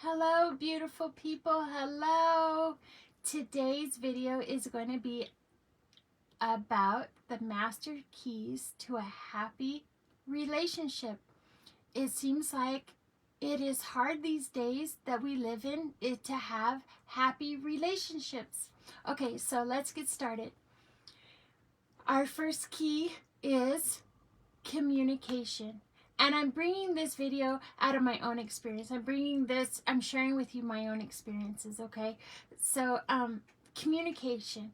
Hello, beautiful people. Hello. Today's video is going to be about the master keys to a happy relationship. It seems like it is hard these days that we live in to have happy relationships. Okay, so let's get started. Our first key is communication. And I'm bringing this video out of my own experience. I'm sharing with you my own experiences, okay? So, communication.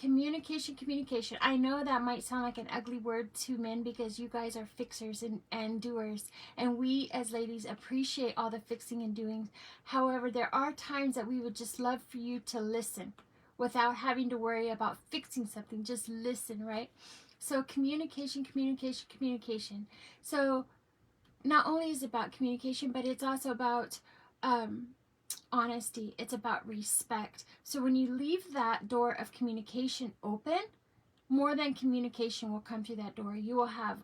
Communication. I know that might sound like an ugly word to men because you guys are fixers and doers. And we as ladies appreciate all the fixing and doing. However, there are times that we would just love for you to listen without having to worry about fixing something. Just listen, right? So communication. So not only is it about communication, but it's also about honesty. It's about respect. So when you leave that door of communication open, more than communication will come through that door. You will have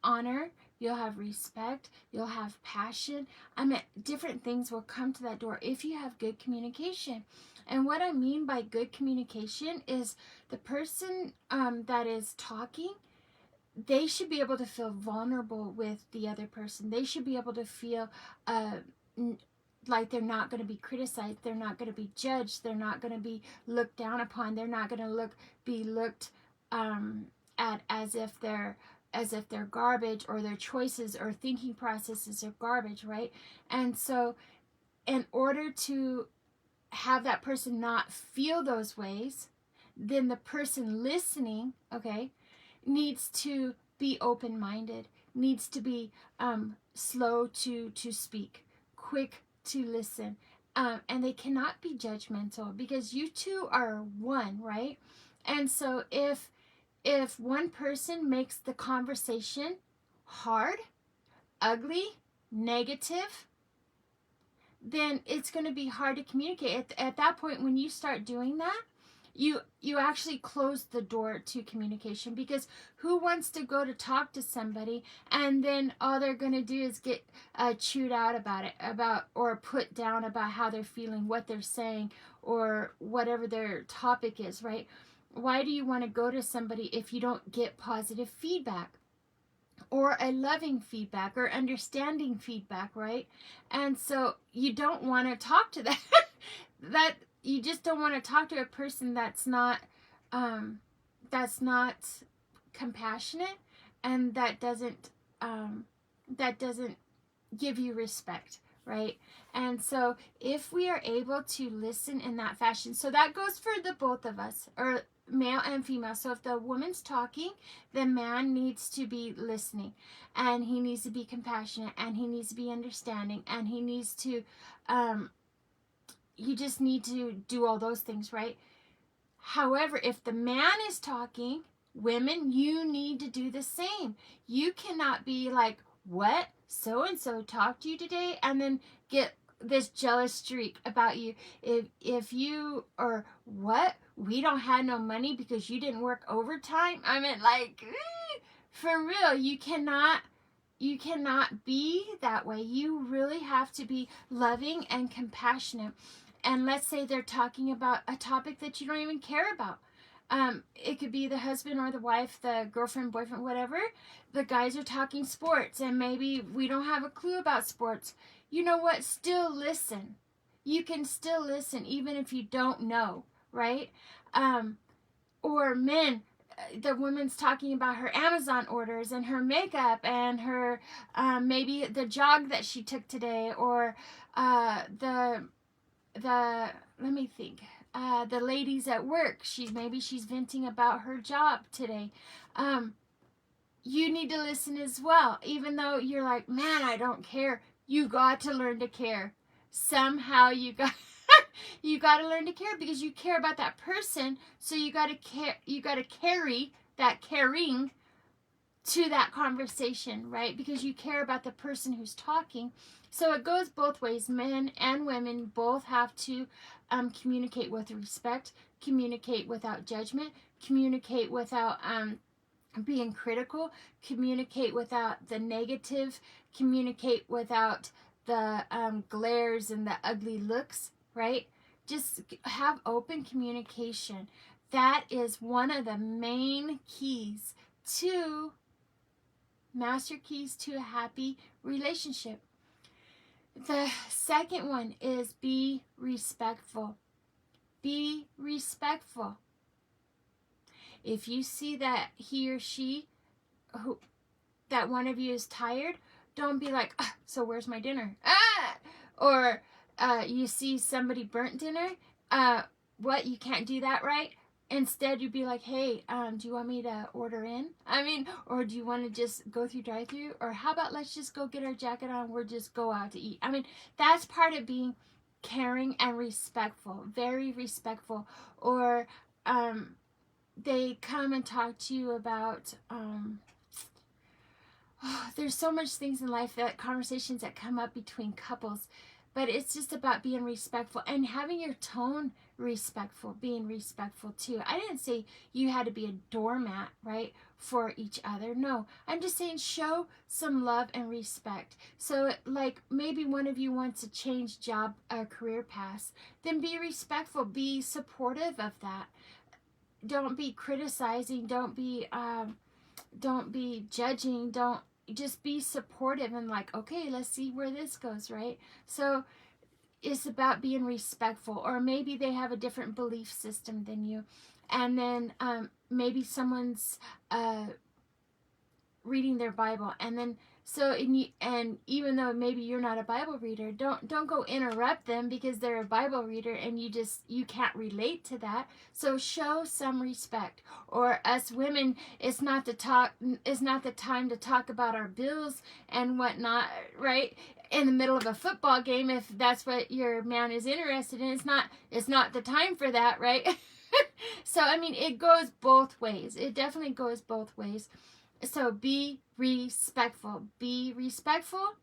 honor, you'll have respect, you'll have passion. Different things will come to that door if you have good communication. And what I mean by good communication is the person that is talking, they should be able to feel vulnerable with the other person. They should be able to feel like they're not going to be criticized. They're not going to be judged. They're not going to be looked down upon. They're not going to be looked at as if they're garbage, or their choices or thinking processes are garbage, right? And so in order to have that person not feel those ways, then the person listening, okay, needs to be open-minded, needs to be slow to speak, quick to listen, and they cannot be judgmental because you two are one, right? And so if one person makes the conversation hard, ugly, negative, then it's going to be hard to communicate. At that point, when you start doing that, you actually close the door to communication, because who wants to go to talk to somebody and then all they're going to do is get chewed out or put down about how they're feeling, what they're saying, or whatever their topic is, right? Why do you want to go to somebody if you don't get positive feedback, or a loving feedback, or understanding feedback, right? And so you don't want to talk to that you just don't want to talk to a person that's not compassionate, and that doesn't give you respect, right? And so if we are able to listen in that fashion, so that goes for the both of us, or male and female. So if the woman's talking, the man needs to be listening, and he needs to be compassionate, and he needs to be understanding, and he needs to you just need to do all those things, right? However, if the man is talking, women, you need to do the same. You cannot be like, what? So-and-so talked to you today? And then get this jealous streak about you. If you, or what? We don't have no money because you didn't work overtime? For real, you cannot be that way. You really have to be loving and compassionate. And let's say they're talking about a topic that you don't even care about. It could be the husband or the wife, the girlfriend, boyfriend, whatever. The guys are talking sports, and maybe we don't have a clue about sports. You know what? Still listen. You can still listen even if you don't know, right? Or men, the woman's talking about her Amazon orders and her makeup and her maybe the jog that she took today, or let me think. The ladies at work, she's venting about her job today. You need to listen as well, even though you're like, man, I don't care. You got to learn to care. Somehow you got to learn to care, because you care about that person. So you got to care. You got to carry that caring to that conversation, right? Because you care about the person who's talking. So it goes both ways. Men and women both have to communicate with respect, communicate without judgment, communicate without being critical, communicate without the negative, communicate without the glares and the ugly looks, right? Just have open communication. That is one of the main keys to, master keys to a happy relationship. The second one is be respectful. Be respectful. If you see that he or she, that one of you is tired, don't be like, so where's my dinner? Or you see somebody burnt dinner, what, you can't do that, right? Instead, you'd be like, hey, do you want me to order in? Or do you want to just go through drive-thru? Or how about let's just go get our jacket on, we'll just go out to eat. That's part of being caring and respectful, very respectful. Or they come and talk to you about, there's so much things in life, that conversations that come up between couples, but it's just about being respectful and having your tone respectful, being respectful too. I didn't say you had to be a doormat, right, for each other. No, I'm just saying show some love and respect. So like maybe one of you wants to change job or career paths, then be respectful, be supportive of that. Don't be criticizing, don't be judging, don't, just be supportive and like, okay, let's see where this goes, right? So it's about being respectful. Or maybe they have a different belief system than you, and then maybe someone's reading their Bible, and then and even though maybe you're not a Bible reader, don't go interrupt them because they're a Bible reader and you can't relate to that. So show some respect. Or us women, it's not the time to talk about our bills and whatnot, right? In the middle of a football game, if that's what your man is interested in, it's not the time for that, right? So it goes both ways. It definitely goes both ways. So be respectful. Be respectful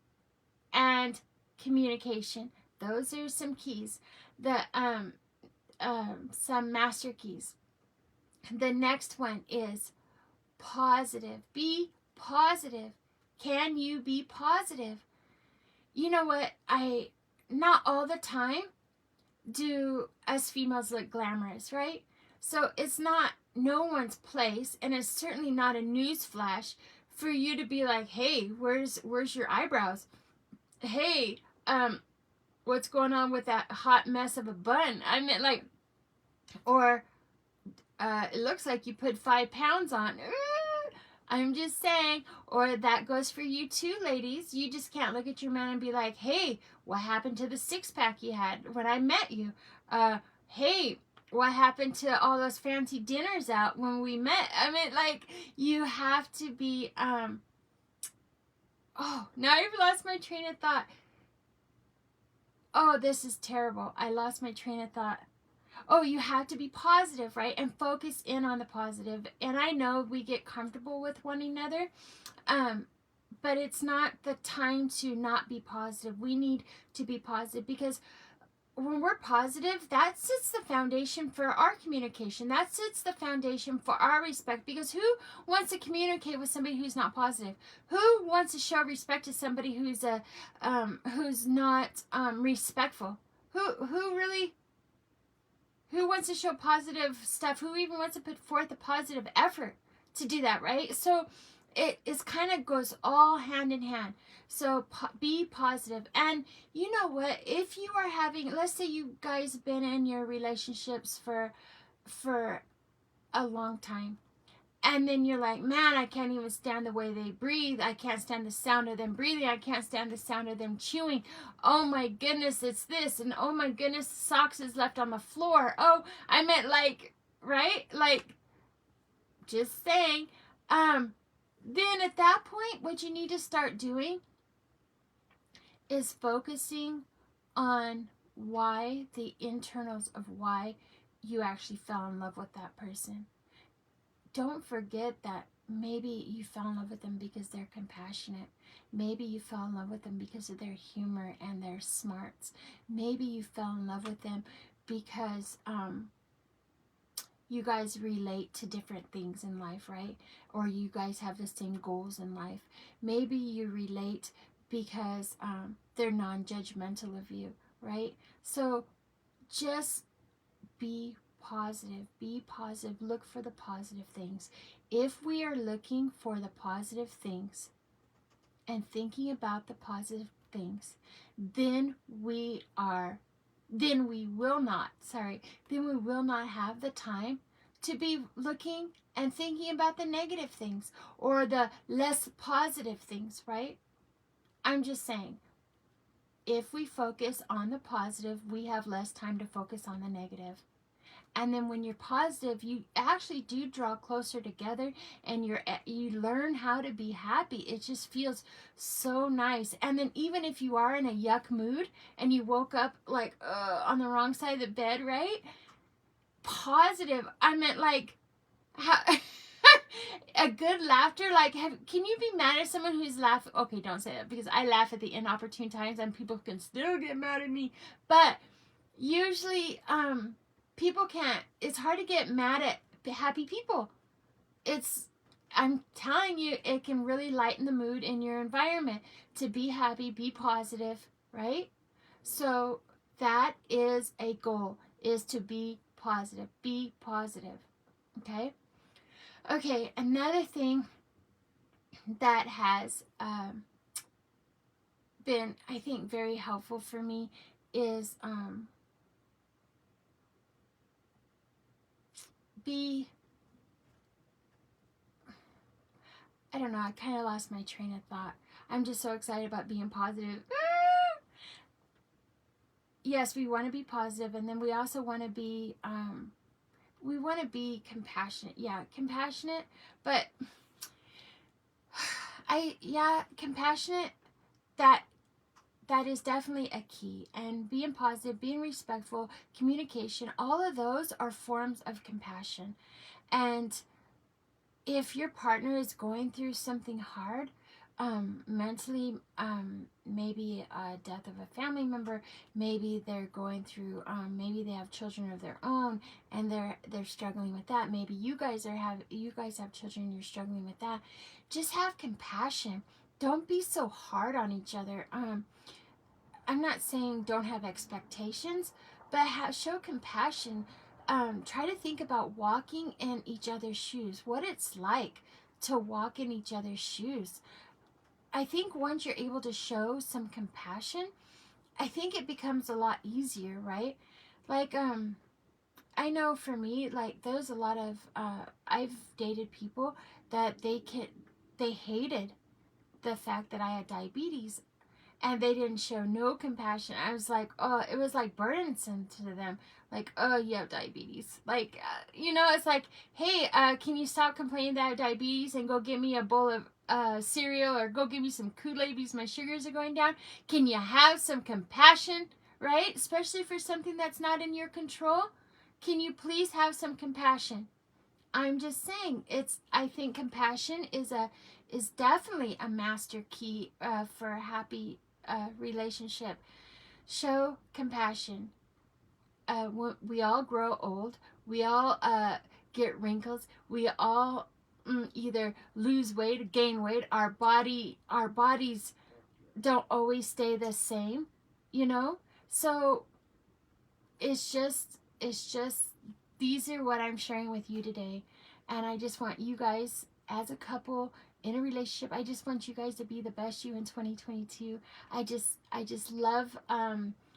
and communication. Those are some keys. Some master keys. The next one is positive. Be positive. Can you be positive? You know what? Not all the time do us females look glamorous, right? So it's not no one's place, and it's certainly not a news flash for you to be like, hey, where's your eyebrows? Hey, what's going on with that hot mess of a bun? Or it looks like you put 5 pounds on. I'm just saying. Or that goes for you too, ladies. You just can't look at your man and be like, hey, what happened to the 6-pack you had when I met you? Hey, what happened to all those fancy dinners out when we met? You have to be, now I've lost my train of thought. Oh, this is terrible. I lost my train of thought. Oh, you have to be positive, right? And focus in on the positive. And I know we get comfortable with one another, but it's not the time to not be positive. We need to be positive because when we're positive, that sets the foundation for our communication. That sets the foundation for our respect. Because who wants to communicate with somebody who's not positive? Who wants to show respect to somebody who's not respectful? Who wants to show positive stuff? Who even wants to put forth a positive effort to do that, right? So it kind of goes all hand in hand. So be positive. And you know what? If you are having, let's say you guys have been in your relationships for a long time, and then you're like, man, I can't even stand the way they breathe. I can't stand the sound of them breathing. I can't stand the sound of them chewing. Oh my goodness, it's this. And oh my goodness, socks is left on the floor. Oh, I meant right? Just saying. Then at that point, what you need to start doing is focusing on the internals of why you actually fell in love with that person. Don't forget that maybe you fell in love with them because they're compassionate. Maybe you fell in love with them because of their humor and their smarts. Maybe you fell in love with them because you guys relate to different things in life, right? Or you guys have the same goals in life. Maybe you relate because they're non-judgmental of you, right? So just be positive. Be positive. Look for the positive things. If we are looking for the positive things and thinking about the positive things, then we will not have the time to be looking and thinking about the negative things or the less positive things, right? I'm just saying, if we focus on the positive, we have less time to focus on the negative. And then when you're positive, you actually do draw closer together, and you learn how to be happy. It just feels so nice. And then even if you are in a yuck mood and you woke up like on the wrong side of the bed, right? Positive. I meant like how a good laughter. Like, can you be mad at someone who's laughing? Okay, don't say that, because I laugh at the inopportune times and people can still get mad at me. But usually, people can't. It's hard to get mad at happy people. I'm telling you, it can really lighten the mood in your environment to be happy, be positive, right? So that is a goal, is to be positive. Be positive, okay? Okay, another thing that has been, I think, very helpful for me is I don't know, I kind of lost my train of thought. I'm just so excited about being positive. Yes, we want to be positive, and then we also want to be compassionate. Yeah, compassionate, but compassionate, that is definitely a key. And being positive, being respectful, communication, all of those are forms of compassion. And if your partner is going through something hard, mentally, maybe a death of a family member, maybe they're going through, maybe they have children of their own and they're struggling with that. Maybe you guys have children and you're struggling with that. Just have compassion. Don't be so hard on each other. I'm not saying don't have expectations, but show compassion. Try to think about walking in each other's shoes, what it's like to walk in each other's shoes. I think once you're able to show some compassion, I think it becomes a lot easier, right? Like, I know for me, like, there's a lot of, I've dated people that they hated the fact that I had diabetes, and they didn't show no compassion. I was like, oh, it was like burdensome to them. Like, oh, you have diabetes. Like, it's like, hey, can you stop complaining that I have diabetes and go get me a bowl of cereal, or go give me some Kool-Aid because my sugars are going down? Can you have some compassion, right? Especially for something that's not in your control. Can you please have some compassion? I'm just saying, I think compassion is definitely a master key for a happy relationship. Show compassion. We all grow old. We all get wrinkles. We all either lose weight or gain weight. Our bodies don't always stay the same, So it's just these are what I'm sharing with you today. And I just want you guys, as a couple in a relationship, I just want you guys to be the best you in 2022. I just love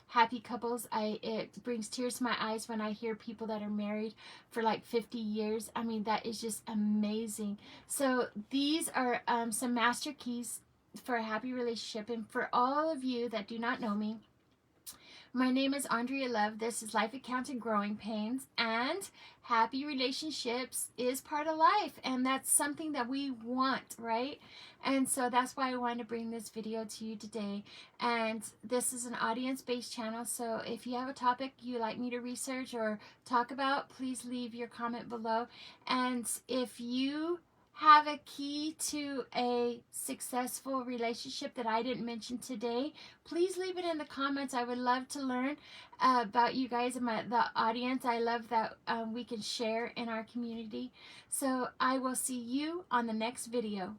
happy couples. It brings tears to my eyes when I hear people that are married for like 50 years. I mean, that is just amazing. So these are some master keys for a happy relationship. And for all of you that do not know me, my name is Andrea Love. This is Life Accounts and Growing Pains, and happy relationships is part of life, and that's something that we want, right? And so that's why I wanted to bring this video to you today. And this is an audience-based channel, so if you have a topic you'd like me to research or talk about, please leave your comment below. And if you have a key to a successful relationship that I didn't mention today, please leave it in the comments. I would love to learn about you guys and the audience. I love that we can share in our community. So I will see you on the next video.